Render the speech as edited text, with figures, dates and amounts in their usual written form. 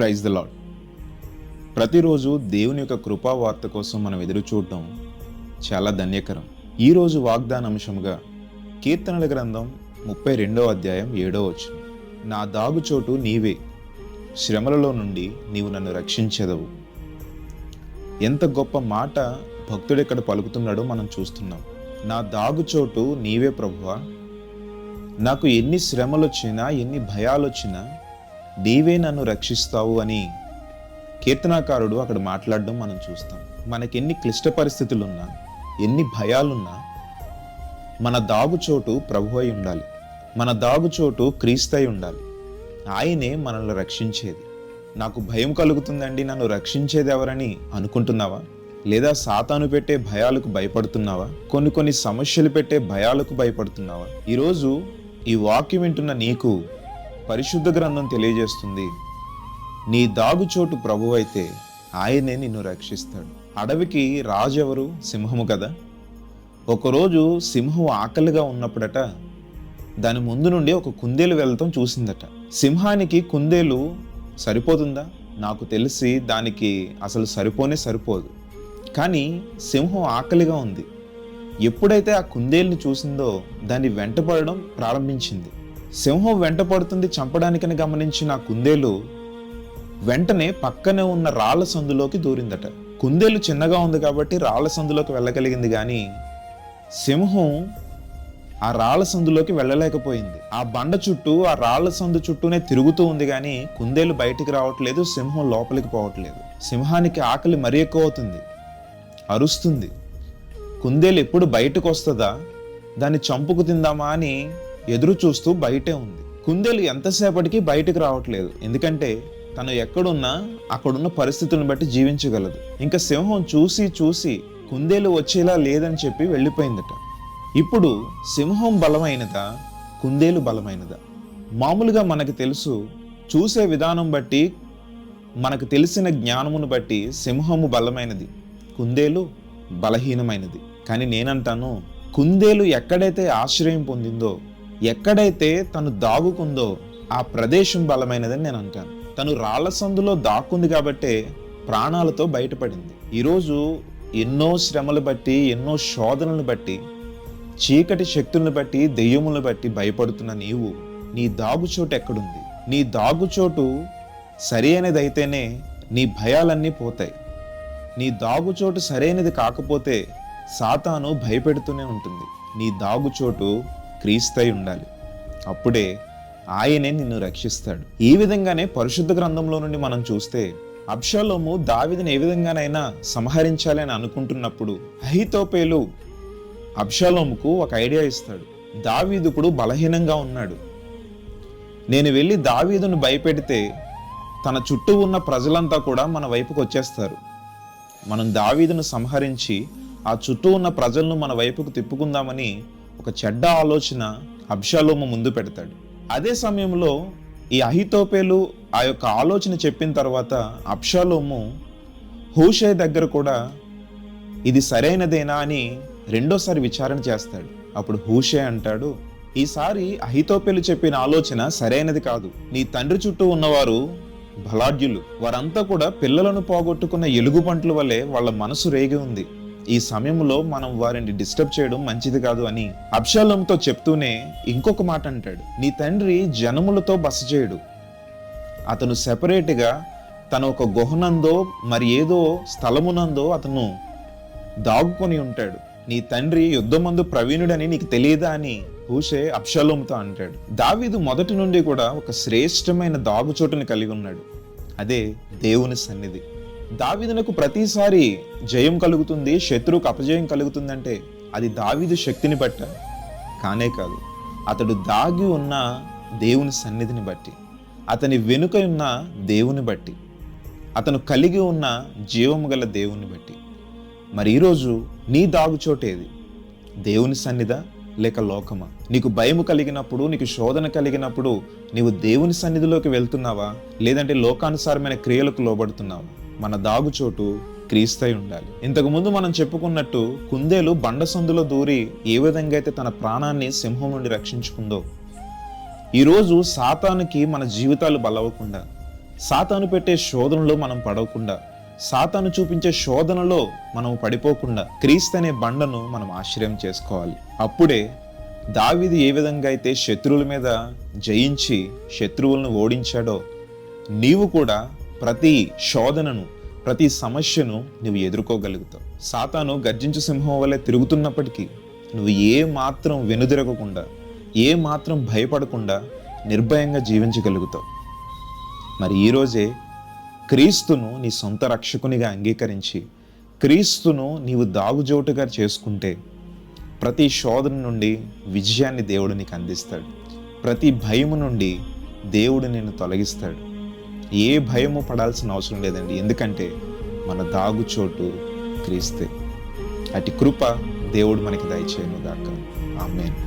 Praise the lord. ప్రతిరోజు దేవుని యొక్క కృపావార్త కోసం మనం ఎదురు చూడటం చాలా ధన్యకరం. ఈరోజు వాగ్దానాంశముగా కీర్తనల గ్రంథం 32వ అధ్యాయం 7వ వచనం. నా దాగుచోటు నీవే, శ్రమలలో నుండి నీవు నన్ను రక్షించెదవు. ఎంత గొప్ప మాట భక్తుడు ఇక్కడ పలుకుతున్నాడో మనం చూస్తున్నాం. నా దాగుచోటు నీవే ప్రభువా, నాకు ఎన్ని శ్రమలు వచ్చినా ఎన్ని భయాలు వచ్చినా నీవే నన్ను రక్షిస్తావు అని కీర్తనాకారుడు అక్కడ మాట్లాడడం మనం చూస్తాం. మనకెన్ని క్లిష్ట పరిస్థితులున్నా, ఎన్ని భయాలున్నా మన దాగుచోటు ప్రభువై ఉండాలి, మన దాగుచోటు క్రీస్తై ఉండాలి. ఆయనే మనల్ని రక్షించేది. నాకు భయం కలుగుతుందండి, నన్ను రక్షించేది ఎవరని అనుకుంటున్నావా? లేదా సాతాను పెట్టే భయాలకు భయపడుతున్నావా? కొన్ని సమస్యలు పెట్టే భయాలకు భయపడుతున్నావా? ఈరోజు ఈ వాక్యం వింటున్న నీకు పరిశుద్ధ గ్రంథం తెలియజేస్తుంది, నీ దాగుచోటు ప్రభువు అయితే ఆయనే నిన్ను రక్షిస్తాడు. అడవికి రాజు ఎవరు? సింహము కదా. ఒకరోజు సింహం ఆకలిగా ఉన్నప్పుడట దాని ముందు నుండి ఒక కుందేలు వెళ్తాం చూసిందట. సింహానికి కుందేలు సరిపోతుందా? నాకు తెలిసి దానికి అసలు సరిపోదు. కానీ సింహం ఆకలిగా ఉంది. ఎప్పుడైతే ఆ కుందేలుని చూసిందో దాన్ని వెంటపడడం ప్రారంభించింది. సింహం వెంటపడుతుంది చంపడానికని గమనించిన ఆ కుందేలు వెంటనే పక్కనే ఉన్న రాళ్ల సందులోకి దూరిందట. కుందేలు చిన్నగా ఉంది కాబట్టి రాళ్ల సందులోకి వెళ్ళగలిగింది, కానీ సింహం ఆ రాళ్ల సందులోకి వెళ్ళలేకపోయింది. ఆ బండ చుట్టూ, ఆ రాళ్ల సందు చుట్టూనే తిరుగుతూ ఉంది, కానీ కుందేలు బయటికి రావట్లేదు, సింహం లోపలికి పోవట్లేదు. సింహానికి ఆకలి మరీ ఎక్కువ అవుతుంది, అరుస్తుంది. కుందేలు ఎప్పుడు బయటకు వస్తుందా, దాన్ని చంపుకు తిందామా అని ఎదురు చూస్తూ బయటే ఉంది. కుందేలు ఎంతసేపటికి బయటకు రావట్లేదు, ఎందుకంటే తను ఎక్కడున్నా అక్కడున్న పరిస్థితులను బట్టి జీవించగలదు. ఇంకా సింహం చూసి కుందేలు వచ్చేలా లేదని చెప్పి వెళ్ళిపోయిందట. ఇప్పుడు సింహం బలమైనదా, కుందేలు బలమైనదా? మామూలుగా మనకు తెలుసు, చూసే విధానం బట్టి, మనకు తెలిసిన జ్ఞానమును బట్టి సింహము బలమైనది, కుందేలు బలహీనమైనది. కానీ నేనంటాను, కుందేలు ఎక్కడైతే ఆశ్రయం పొందిందో, ఎక్కడైతే తను దాగుకుందో ఆ ప్రదేశం బలమైనదని నేను అంటాను. తను రాళ్ల సందులో దాక్కుంది కాబట్టే ప్రాణాలతో బయటపడింది. ఈరోజు ఎన్నో శ్రమలు బట్టి, ఎన్నో శోధనలు బట్టి, చీకటి శక్తులను బట్టి, దెయ్యములను బట్టి భయపడుతున్న నీవు, నీ దాగుచోటు ఎక్కడుంది? నీ దాగుచోటు సరైనది అయితేనే నీ భయాలన్నీ పోతాయి. నీ దాగుచోటు సరైనది కాకపోతే సాతాను భయపెడుతూనే ఉంటుంది. నీ దాగుచోటు క్రీస్తై ఉండాలి, అప్పుడే ఆయనే నిన్ను రక్షిస్తాడు. ఈ విధంగానే పరిశుద్ధ గ్రంథంలో నుండి మనం చూస్తే, అబ్షాలోము దావీదుని ఏ విధంగానైనా సంహరించాలి అని అనుకుంటున్నప్పుడు అహీతోపేలు అబ్షాలోముకు ఒక ఐడియా ఇస్తాడు. దావీదు ఇప్పుడు బలహీనంగా ఉన్నాడు, నేను వెళ్ళి దావీదును భయపెడితే తన చుట్టూ ఉన్న ప్రజలంతా కూడా మన వైపుకు వచ్చేస్తారు. మనం దావీదును సంహరించి ఆ చుట్టూ ఉన్న ప్రజలను మన వైపుకు తిప్పుకుందామని ఒక చెడ్డ ఆలోచన అబ్షాలోము ముందు పెడతాడు. అదే సమయంలో ఈ అహీతోపేలు ఆ యొక్క ఆలోచన చెప్పిన తర్వాత అబ్షాలోము హూషై దగ్గర కూడా ఇది సరైనదేనా అని రెండోసారి విచారణ చేస్తాడు. అప్పుడు హూషై అంటాడు, ఈసారి అహీతోపేలు చెప్పిన ఆలోచన సరైనది కాదు. నీ తండ్రి చుట్టూ ఉన్నవారు బలాఢ్యులు, వారంతా కూడా పిల్లలను పోగొట్టుకున్న ఎలుగుబంట్ల వలె వాళ్ళ మనసు రేగి ఉంది. ఈ సమయంలో మనం వారిని డిస్టర్బ్ చేయడం మంచిది కాదు అని అబ్షాలోముతో చెప్తూనే ఇంకొక మాట అంటాడు, నీ తండ్రి జనములతో బస చేయడు, అతను సెపరేట్గా తన ఒక గుహనందో మరి ఏదో స్థలమునందో అతను దాగుకొని ఉంటాడు. నీ తండ్రి యుద్ధమందు ప్రవీణుడని నీకు తెలియదా అని హూషై అబ్షాలోముతో అంటాడు. దావీదు మొదటి నుండి కూడా ఒక శ్రేష్టమైన దాగుచోటుని కలిగి ఉన్నాడు, అదే దేవుని సన్నిధి. దావీదునకు ప్రతిసారి జయం కలుగుతుంది, శత్రువుకు అపజయం కలుగుతుందంటే అది దావీదు శక్తిని బట్ట కానే కాదు, అతడు దాగి ఉన్న దేవుని సన్నిధిని బట్టి, అతని వెనుక ఉన్న దేవుని బట్టి, అతను కలిగి ఉన్న జీవము గల దేవుని బట్టి. మరి ఈరోజు నీ దాగుచోటేది? దేవుని సన్నిధా లేక లోకమా? నీకు భయము కలిగినప్పుడు, నీకు శోధన కలిగినప్పుడు నీవు దేవుని సన్నిధిలోకి వెళ్తున్నావా, లేదంటే లోకానుసారమైన క్రియలకు లోబడుతున్నావా? మన దాగుచోటు క్రీస్తై ఉండాలి. ఇంతకుముందు మనం చెప్పుకున్నట్టు కుందేలు బండ సందులో దూరి ఏ విధంగా అయితే తన ప్రాణాన్ని సింహం నుండి రక్షించుకుందో, ఈరోజు సాతానుకి మన జీవితాలు బలవకుండా, సాతాను పెట్టే శోధనలో మనం పడకుండా, సాతాను చూపించే శోధనలో మనం పడిపోకుండా క్రీస్తు అనే బండను మనం ఆశ్రయం చేసుకోవాలి. అప్పుడే దావీదు ఏ విధంగా అయితే శత్రువుల మీద జయించి శత్రువులను ఓడించాడో, నీవు కూడా ప్రతి శోధనను, ప్రతి సమస్యను నువ్వు ఎదుర్కోగలుగుతావు. సాతాను గర్జించు సింహం వలె తిరుగుతున్నప్పటికీ నువ్వు ఏ మాత్రం వెనుదిరగకుండా, ఏ మాత్రం భయపడకుండా నిర్భయంగా జీవించగలుగుతావు. మరి ఈరోజే క్రీస్తును నీ సొంత రక్షకునిగా అంగీకరించి క్రీస్తును నీవు దాగుజోటుగా చేసుకుంటే ప్రతి శోధన నుండి విజయాన్ని దేవుడు నీకు అందిస్తాడు. ప్రతి భయము నుండి దేవుడు నిన్ను తొలగిస్తాడు. ఏ భయము పడాల్సిన అవసరం లేదండి, ఎందుకంటే మన దాగుచోటు క్రీస్తే. అటు కృప దేవుడు మనకి దయచేయను గాక. ఆమేన్.